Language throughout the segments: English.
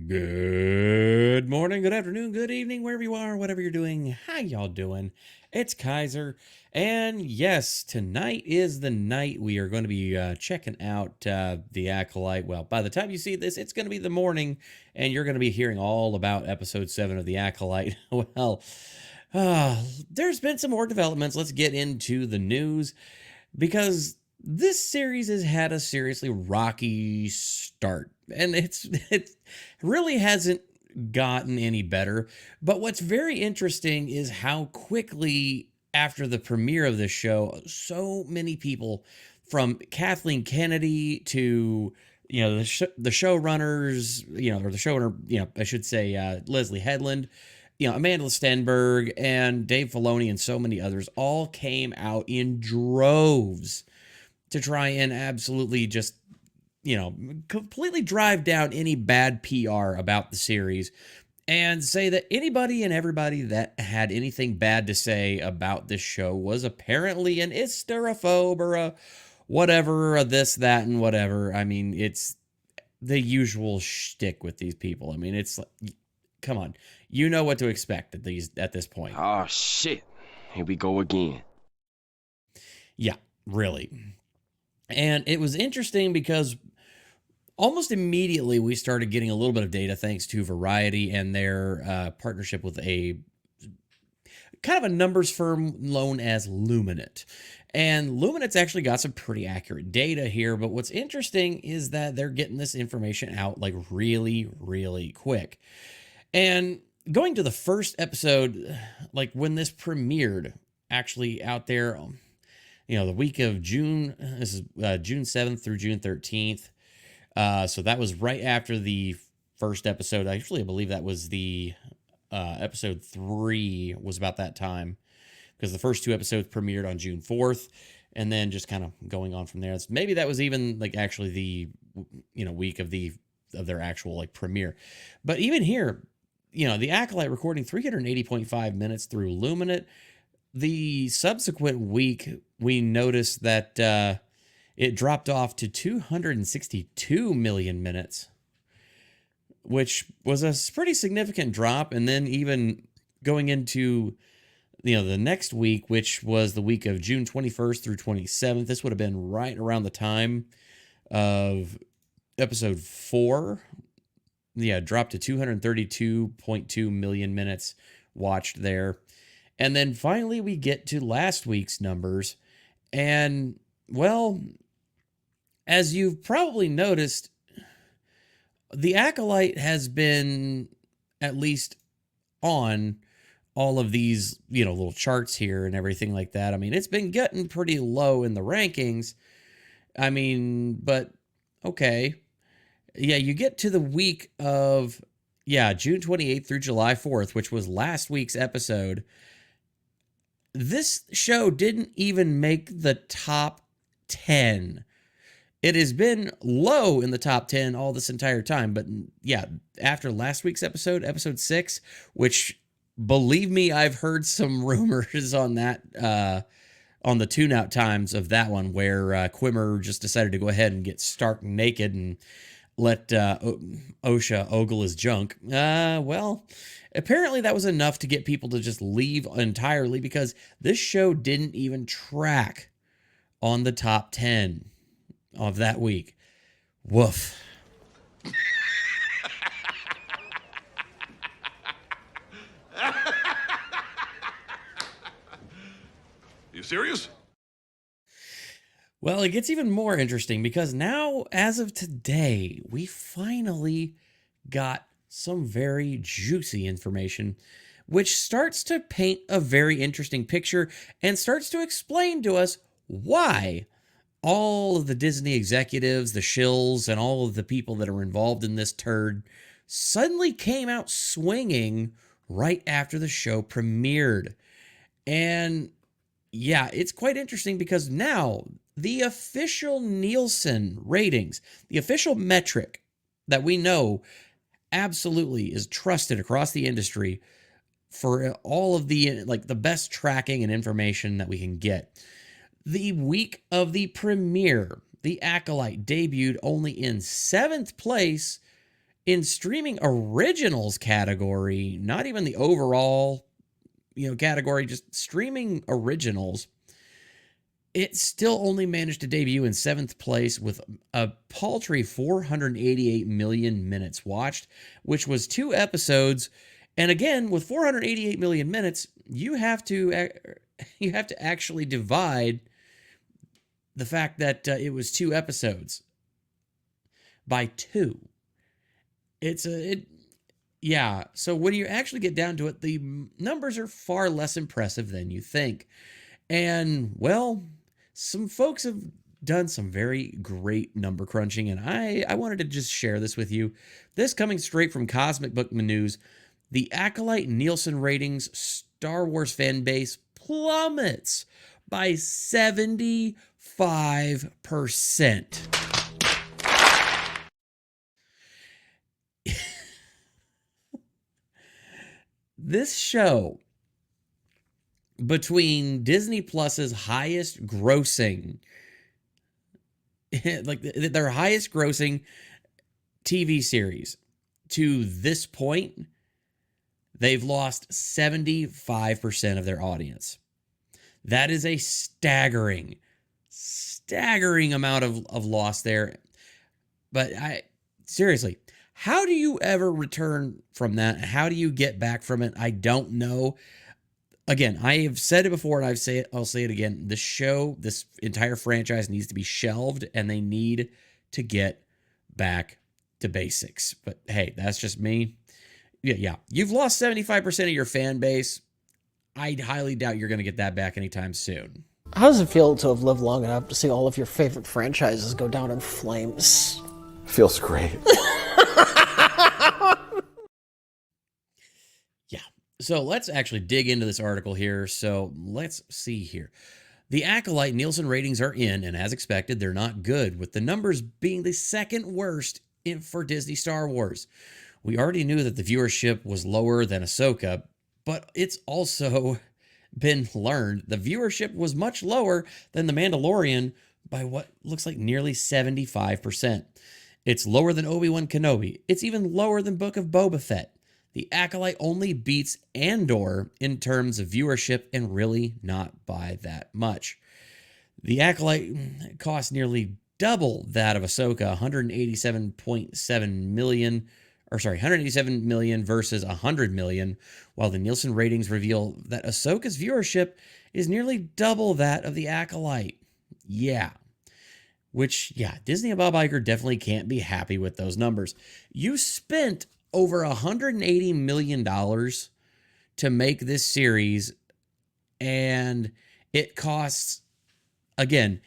Good morning, good afternoon, good evening, wherever you are, whatever you're doing. How y'all doing? It's Kaiser. And yes, tonight is the night we are going to be checking out The Acolyte. Well, by the time you see this, it's going to be the morning, and you're going to be hearing all about episode 7 of The Acolyte. Well, there's been some more developments. Let's get into the news because this series has had a seriously rocky start, and it really hasn't gotten any better. But what's very interesting is how quickly after the premiere of this show, so many people, from Kathleen Kennedy to the showrunners, or the showrunner, I should say, Leslie Headland, Amanda Stenberg and Dave Filoni and so many others all came out in droves to try and absolutely just, completely drive down any bad PR about the series and say that anybody and everybody that had anything bad to say about this show was apparently an hysterophobe or a whatever, a this, that, and whatever. I mean, it's the usual shtick with these people. I mean, it's like, come on, you know what to expect at this point. Oh, shit. Here we go again. Yeah, really. And it was interesting because almost immediately we started getting a little bit of data thanks to Variety and their partnership with a kind of a numbers firm known as Luminate. And Luminate's actually got some pretty accurate data here, but what's interesting is that they're getting this information out like really, really quick. And going to the first episode, like when this premiered, actually out there, the week of June, this is June 7th through June 13th. So that was right after the first episode. Actually, I believe that was the episode 3 was about that time, because the first 2 episodes premiered on June 4th, and then just kind of going on from there. Maybe that was even like actually the week of their actual like premiere. But even here, the Acolyte recording 380.5 minutes through Luminate. The subsequent week, we noticed that it dropped off to 262 million minutes, which was a pretty significant drop. And then even going into the next week, which was the week of June 21st through 27th, this would have been right around the time of episode 4. Yeah, dropped to 232.2 million minutes watched there. And then finally we get to last week's numbers. And, well, as you've probably noticed, The Acolyte has been at least on all of these, little charts here and everything like that. I mean, it's been getting pretty low in the rankings. I mean, but okay. Yeah, you get to the week of, June 28th through July 4th, which was last week's episode. This show didn't even make the top 10. It has been low in the top 10 all this entire time. But yeah, after last week's episode 6, which, believe me, I've heard some rumors on that, on the tune-out times of that one, where Quimmer just decided to go ahead and get stark naked and let OSHA ogle his junk. Well, apparently that was enough to get people to just leave entirely, because this show didn't even track on the top 10 of that week. Woof. You serious? Well, it gets even more interesting because now, as of today, we finally got some very juicy information, which starts to paint a very interesting picture and starts to explain to us why all of the Disney executives, the shills, and all of the people that are involved in this turd suddenly came out swinging right after the show premiered. And yeah, it's quite interesting because now the official Nielsen ratings, the official metric that we know absolutely is trusted across the industry for all of the the best tracking and information that we can get. The week of the premiere, The Acolyte debuted only in 7th place In streaming originals category, not even the overall, category, just streaming originals, it still only managed to debut in 7th place with a paltry 488 million minutes watched, which was 2 episodes. And again, with 488 million minutes, you have to actually divide the fact that it was 2 episodes by 2. Yeah. So when you actually get down to it, the numbers are far less impressive than you think. And well, some folks have done some very great number crunching, and I wanted to just share this with you. This coming straight from Cosmic Book News, the Acolyte Nielsen Ratings Star Wars fan base plummets by 75%. This show, between Disney Plus's highest grossing, like their highest grossing TV series to this point, they've lost 75% of their audience. That is a staggering amount of loss there. But seriously, how do you ever return from that? How do you get back from it? I don't know. Again, I have said it before, and I'll say it again. The show, this entire franchise needs to be shelved, and they need to get back to basics. But hey, that's just me. Yeah. You've lost 75% of your fan base. I highly doubt you're going to get that back anytime soon. How does it feel to have lived long enough to see all of your favorite franchises go down in flames? Feels great. Yeah. So let's actually dig into this article here. So let's see here. The Acolyte Nielsen ratings are in, and as expected, they're not good, with the numbers being the second worst for Disney Star Wars. We already knew that the viewership was lower than Ahsoka, but it's also been learned the viewership was much lower than The Mandalorian by what looks like nearly 75%. It's lower than Obi-Wan Kenobi. It's even lower than Book of Boba Fett. The Acolyte only beats Andor in terms of viewership, and really not by that much. The Acolyte cost nearly double that of Ahsoka, 187 million versus 100 million, while the Nielsen ratings reveal that Ahsoka's viewership is nearly double that of the Acolyte. Yeah. Disney and Bob Iger definitely can't be happy with those numbers. You spent over $180 million to make this series, and it costs, again,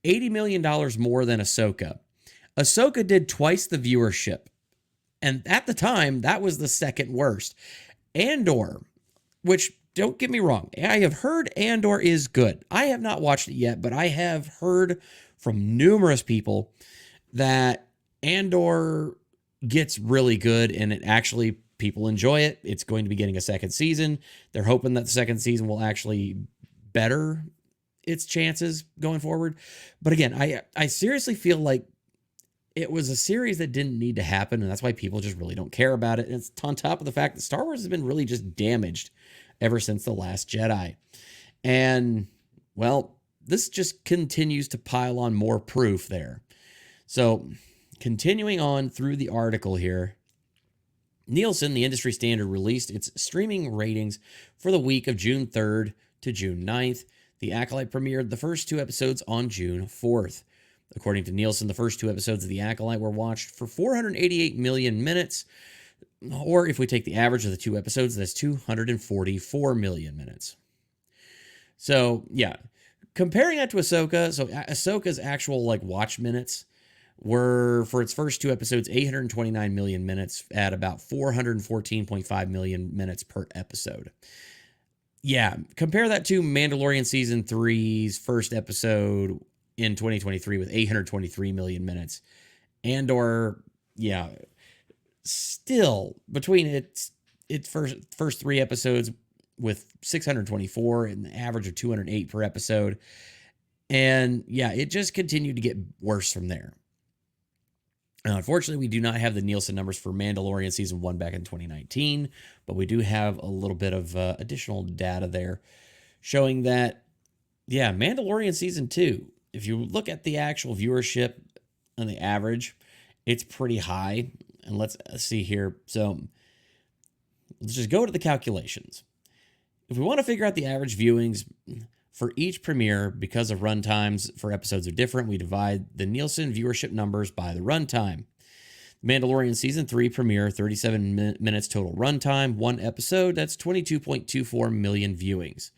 $80 million more than Ahsoka. Ahsoka did twice the viewership, and at the time, that was the second worst. Andor, which, don't get me wrong, I have heard Andor is good. I have not watched it yet, but I have heard from numerous people that Andor gets really good, and it actually, people enjoy it. It's going to be getting a second season. They're hoping that the second season will actually better its chances going forward. But again, I seriously feel like it was a series that didn't need to happen, and that's why people just really don't care about it. And it's on top of the fact that Star Wars has been really just damaged ever since The Last Jedi. And, well, this just continues to pile on more proof there. So, continuing on through the article here, Nielsen, the industry standard, released its streaming ratings for the week of June 3rd to June 9th. The Acolyte premiered the first 2 episodes on June 4th. According to Nielsen, the first 2 episodes of The Acolyte were watched for 488 million minutes, or if we take the average of the 2 episodes, that's 244 million minutes. So, yeah, comparing that to Ahsoka, so Ahsoka's actual watch minutes were, for its first 2 episodes, 829 million minutes at about 414.5 million minutes per episode. Yeah, compare that to Mandalorian Season 3's first episode in 2023 with 823 million minutes. Andor, yeah, still between its first 3 episodes with 624 and an average of 208 per episode. And yeah, it just continued to get worse from there. Unfortunately, we do not have the Nielsen numbers for Mandalorian season 1 back in 2019, but we do have a little bit of additional data there showing that, yeah, Mandalorian season 2, if you look at the actual viewership on the average, it's pretty high. And let's see here. So let's just go to the calculations. If we want to figure out the average viewings for each premiere, because of runtimes for episodes are different, we divide the Nielsen viewership numbers by the runtime. Mandalorian Season 3 premiere, 37 minutes total runtime, one episode, that's 22.24 million viewings.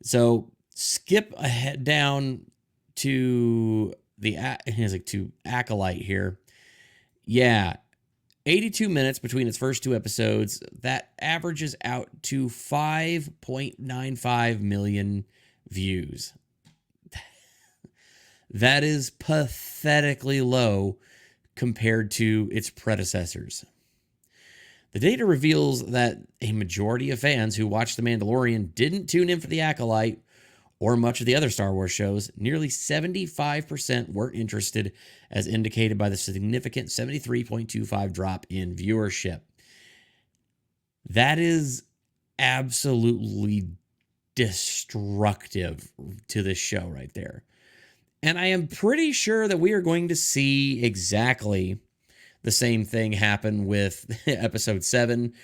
So skip ahead down to to Acolyte here. Yeah, 82 minutes between its first 2 episodes. That averages out to 5.95 million views. That is pathetically low compared to its predecessors. The data reveals that a majority of fans who watched The Mandalorian didn't tune in for The Acolyte or much of the other Star Wars shows. Nearly 75% were interested, as indicated by the significant 73.25 drop in viewership. That is absolutely destructive to this show right there. And I am pretty sure that we are going to see exactly the same thing happen with episode 7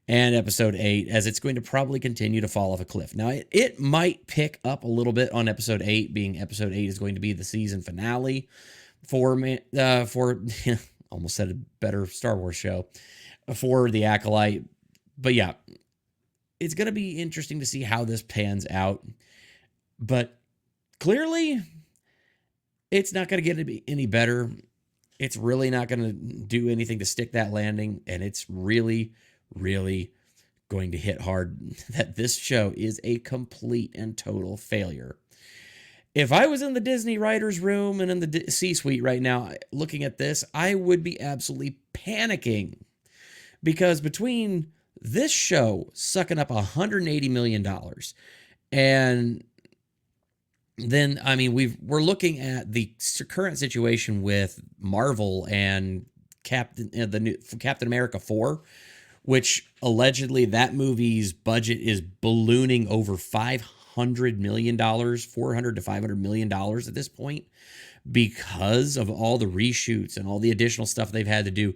and episode 8, as it's going to probably continue to fall off a cliff. Now, it might pick up a little bit on episode 8, being episode 8 is going to be the season finale for almost said a better Star Wars show, for The Acolyte. But yeah, it's going to be interesting to see how this pans out. But clearly, it's not going to get any better. It's really not going to do anything to stick that landing. And it's really, really going to hit hard that this show is a complete and total failure. If I was in the Disney writer's room and in the C-suite right now looking at this, I would be absolutely panicking. Because between this show sucking up $180 million and then, I mean, we're looking at the current situation with Marvel and the new Captain America 4, which allegedly that movie's budget is ballooning over $500 million, $400 to $500 million at this point, because of all the reshoots and all the additional stuff they've had to do.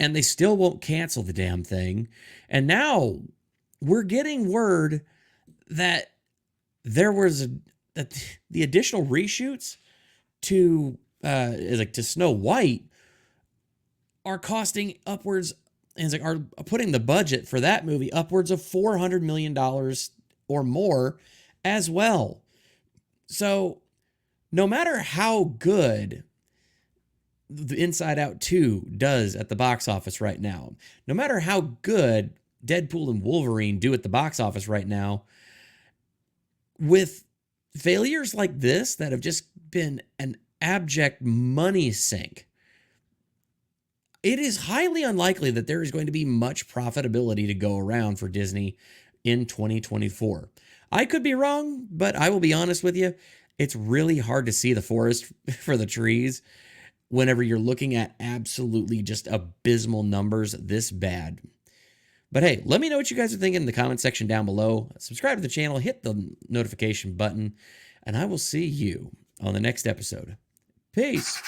And they still won't cancel the damn thing. And now we're getting word that there was the additional reshoots to Snow White are costing upwards, and are putting the budget for that movie upwards of $400 million or more as well. So no matter how good the Inside Out 2 does at the box office right now, no matter how good Deadpool and Wolverine do at the box office right now, with failures like this that have just been an abject money sink, it is highly unlikely that there is going to be much profitability to go around for Disney in 2024. I could be wrong, but I will be honest with you, it's really hard to see the forest for the trees whenever you're looking at absolutely just abysmal numbers this bad. But hey, let me know what you guys are thinking in the comment section down below. Subscribe to the channel, hit the notification button, and I will see you on the next episode. Peace.